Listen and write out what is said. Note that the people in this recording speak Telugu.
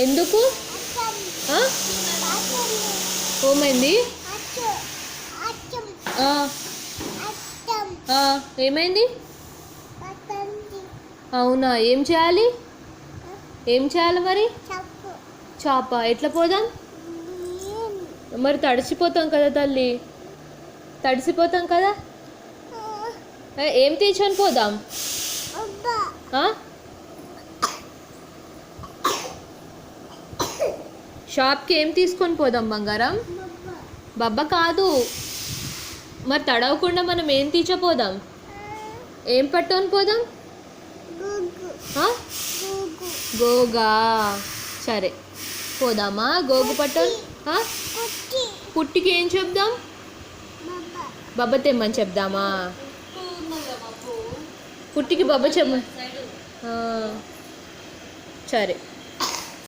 ఎందుకు? ఏమైంది? ఏమైంది? అవునా, ఏం చేయాలి? ఏం చేయాలి మరి? చాప ఎట్లా పోదాం? మరి తడిసిపోతాం కదా తల్లి, తడిసిపోతాం కదా. ఏం తీసుకొని పోదాం? షాప్కి ఏం తీసుకొని పోదాం బంగారం? బబ్బా కాదు, మరి తడవకుండా మనం ఏం తీర్చపోదాం? ఏం పట్టుకొని పోదాం? గోగా. సరే పోదామా గోగు పట్టుకొని? పుట్టికి ఏం చెప్దాం? బబ్బ తెమ్మని చెప్దామా? పుట్టికి బబ్బ చెప్ప. సరే.